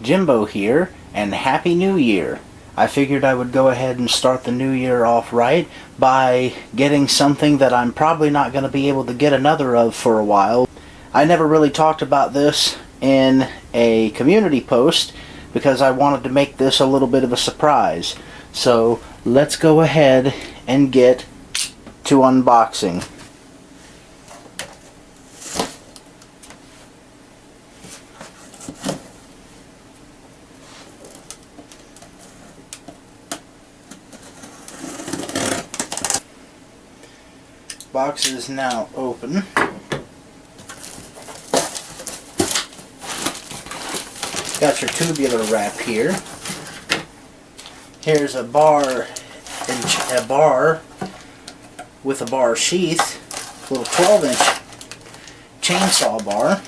Jimbo here, and Happy New Year. I figured I would go ahead and start the new year off right by getting something that I'm probably not going to be able to get another of for a while. I never really talked about this in a community post because I wanted to make this a little bit of a surprise. So let's go ahead and get to unboxing. Box is now open. Got your tubular wrap here. Here's a bar with a bar sheath, a little 12-inch chainsaw bar.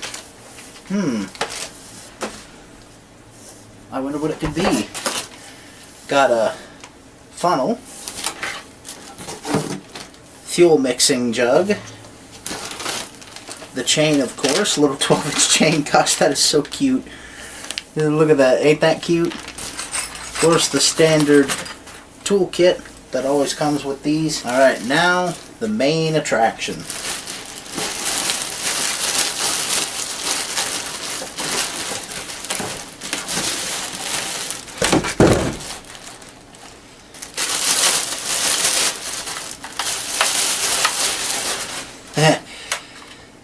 I wonder what it could be. Got a funnel, fuel mixing jug, the chain, of course, little 12-inch chain. Gosh, that is so cute. Look at that, ain't that cute? Of course, the standard toolkit that always comes with these. Alright, now the main attraction.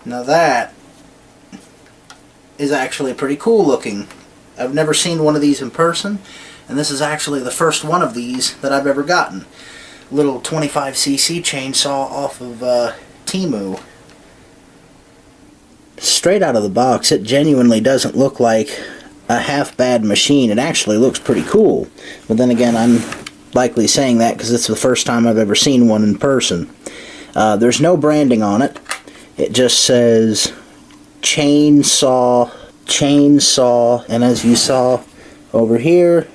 Now that is actually pretty cool looking. I've never seen one of these in person, and this is actually the first one of these that I've ever gotten. Little 25cc chainsaw off of Temu. Straight out of the box, it genuinely doesn't look like a half-bad machine. It actually looks pretty cool. But then again, I'm likely saying that because it's the first time I've ever seen one in person. There's no branding on it. It just says chainsaw, and as you saw over here,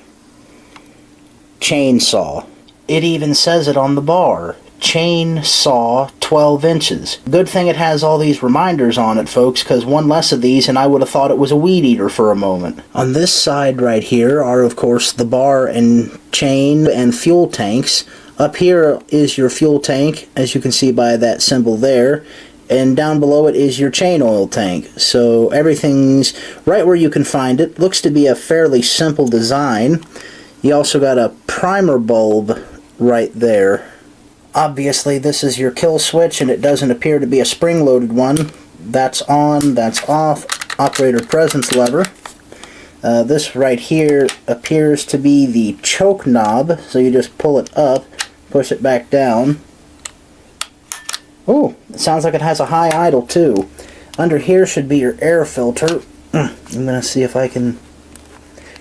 chainsaw. It even says it on the bar, chainsaw 12 inches. Good thing it has all these reminders on it, folks, because one less of these and I would have thought it was a weed eater for a moment. On this side right here are, of course, the bar and chain and fuel tanks. Up here is your fuel tank, as you can see by that symbol there. And down below it is your chain oil tank. So everything's right where you can find it. Looks to be a fairly simple design. You also got a primer bulb right there. Obviously this is your kill switch, and it doesn't appear to be a spring-loaded one. That's on, that's off, operator presence lever. This right here appears to be the choke knob, so you just pull it up, push it back down. Oh, it sounds like it has a high idle too. Under here should be your air filter. I'm gonna see if I can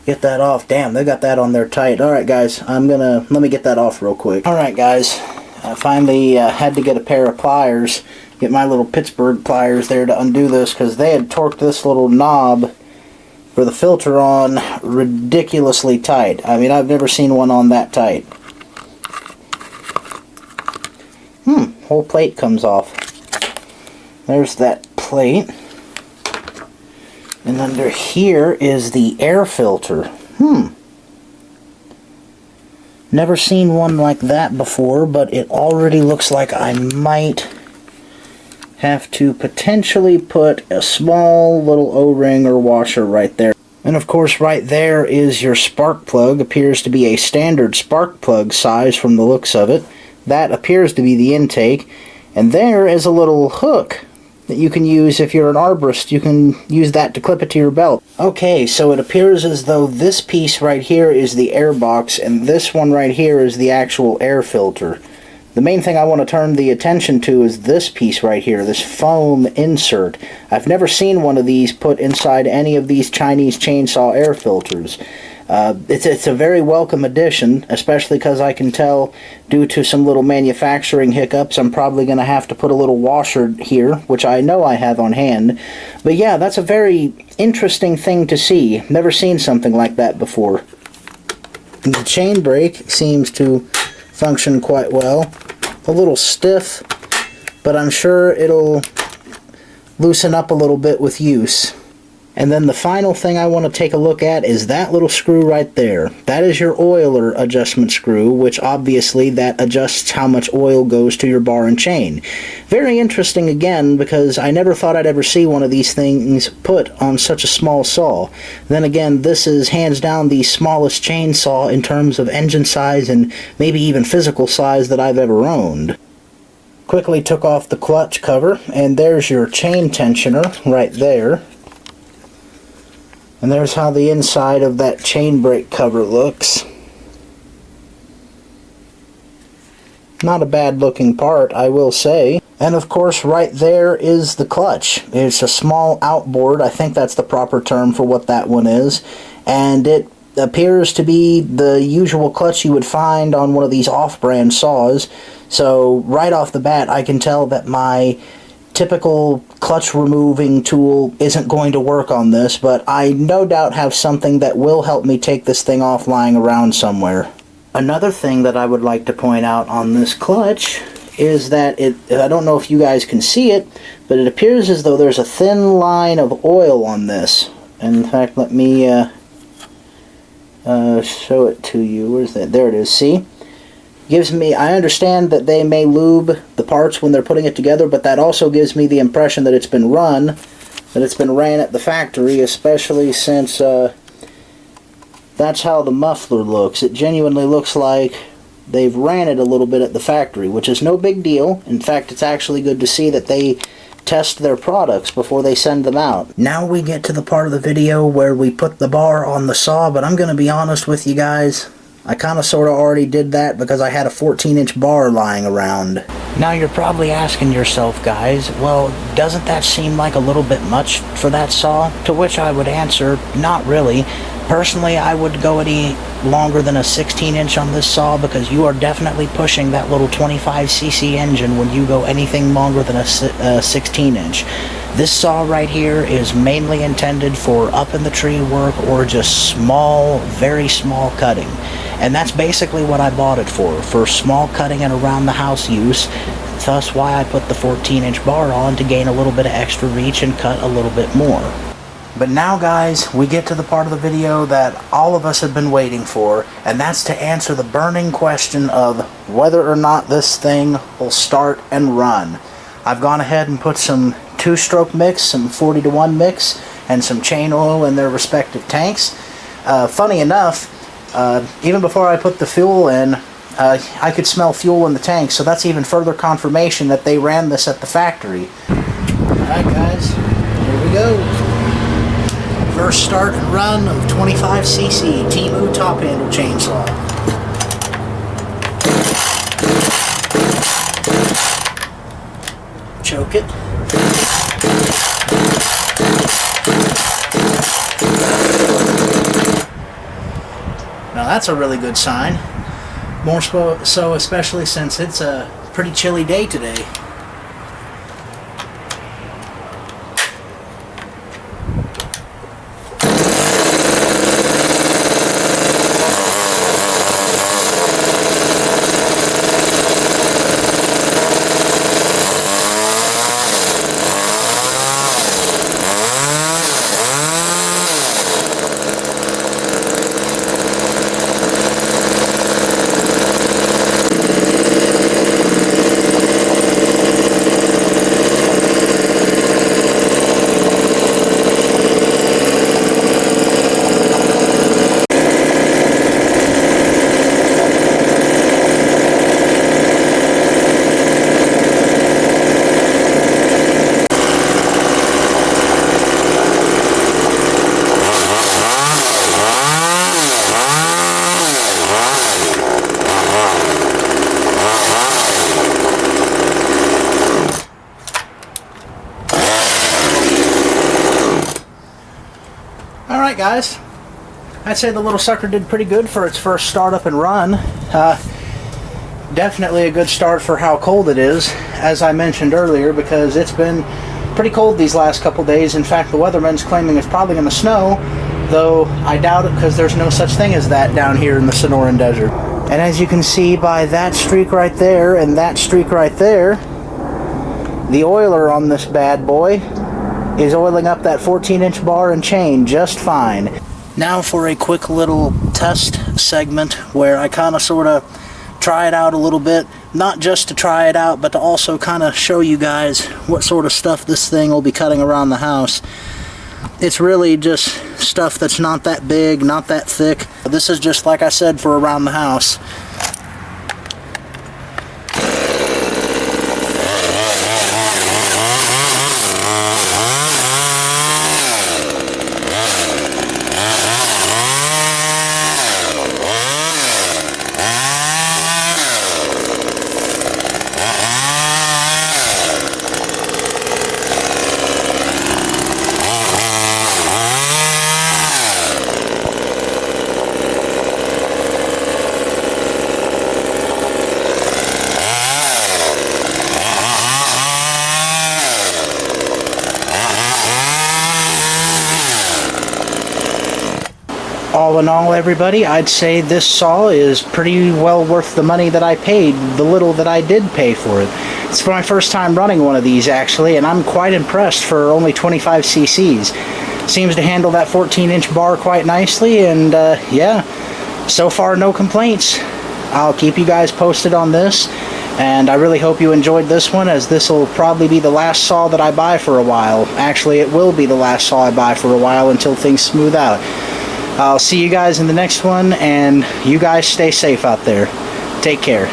get that off. Damn, they got that on there tight. Alright guys, let me get that off real quick. Alright guys, I finally had to get a pair of pliers, get my little Pittsburgh pliers there to undo this, because they had torqued this little knob for the filter on ridiculously tight. I mean, I've never seen one on that tight. Whole plate comes off. There's that plate. And under here is the air filter. Never seen one like that before, but it already looks like I might have to potentially put a small little O-ring or washer right there. And of course right there is your spark plug. Appears to be a standard spark plug size from the looks of it. That appears to be the intake, and there is a little hook that you can use if you're an arborist. You can use that to clip it to your belt. Okay, so it appears as though this piece right here is the air box, and this one right here is the actual air filter. The main thing I want to turn the attention to is this piece right here, this foam insert. I've never seen one of these put inside any of these Chinese chainsaw air filters. It's a very welcome addition, especially because I can tell, due to some little manufacturing hiccups, I'm probably going to have to put a little washer here, which I know I have on hand. But yeah, that's a very interesting thing to see. Never seen something like that before. And the chain brake seems to function quite well. A little stiff, but I'm sure it'll loosen up a little bit with use. And then the final thing I want to take a look at is that little screw right there. That is your oiler adjustment screw, which obviously that adjusts how much oil goes to your bar and chain. Very interesting again, because I never thought I'd ever see one of these things put on such a small saw. Then again, this is hands down the smallest chainsaw in terms of engine size and maybe even physical size that I've ever owned. Quickly took off the clutch cover, and there's your chain tensioner right there. And there's how the inside of that chain brake cover looks. Not a bad looking part, I will say. And of course right there is the clutch. It's a small outboard, I think that's the proper term for what that one is. And it appears to be the usual clutch you would find on one of these off-brand saws. So right off the bat I can tell that my typical clutch removing tool isn't going to work on this, but I no doubt have something that will help me take this thing off lying around somewhere. Another thing that I would like to point out on this clutch is that I don't know if you guys can see it, but it appears as though there's a thin line of oil on this. In fact, let me show it to you. Where's that? There it is. See? Gives me, I understand that they may lube the parts when they're putting it together, but that also gives me the impression that it's been ran at the factory, especially since that's how the muffler looks. It genuinely looks like they've ran it a little bit at the factory, which is no big deal. In fact, it's actually good to see that they test their products before they send them out. Now we get to the part of the video where we put the bar on the saw, but I'm going to be honest with you guys. I kind of sort of already did that because I had a 14-inch bar lying around. Now you're probably asking yourself, guys, well, doesn't that seem like a little bit much for that saw? To which I would answer, not really. Personally, I would go any longer than a 16-inch on this saw because you are definitely pushing that little 25cc engine when you go anything longer than a 16-inch. This saw right here is mainly intended for up in the tree work or just small, very small cutting. And that's basically what I bought it for small cutting and around the house use. Thus why I put the 14-inch bar on to gain a little bit of extra reach and cut a little bit more. But now guys, we get to the part of the video that all of us have been waiting for, and that's to answer the burning question of whether or not this thing will start and run. I've gone ahead and put some 2-stroke mix, some 40-to-1 mix, and some chain oil in their respective tanks. Funny enough, even before I put the fuel in, I could smell fuel in the tank, so that's even further confirmation that they ran this at the factory. Alright guys, here we go. First start and run of 25cc Temu top handle chainsaw. Choke it. Now that's a really good sign. More so especially since it's a pretty chilly day today. Alright guys, I'd say the little sucker did pretty good for its first start up and run. Definitely a good start for how cold it is, as I mentioned earlier, because it's been pretty cold these last couple days. In fact, the weatherman's claiming it's probably going to snow, though I doubt it because there's no such thing as that down here in the Sonoran Desert. And as you can see by that streak right there and that streak right there, the oiler on this bad boy is oiling up that 14-inch bar and chain just fine. Now for a quick little test segment where I kind of sort of try it out a little bit. Not just to try it out, but to also kind of show you guys what sort of stuff this thing will be cutting around the house. It's really just stuff that's not that big, not that thick. This is just, like I said, for around the house. All in all, everybody, I'd say this saw is pretty well worth the money that I paid, the little that I did pay for it. It's my first time running one of these, actually, and I'm quite impressed for only 25 cc's. Seems to handle that 14-inch bar quite nicely, and yeah, so far no complaints. I'll keep you guys posted on this, and I really hope you enjoyed this one, as this will probably be the last saw that I buy for a while. Actually, it will be the last saw I buy for a while until things smooth out. I'll see you guys in the next one, and you guys stay safe out there. Take care.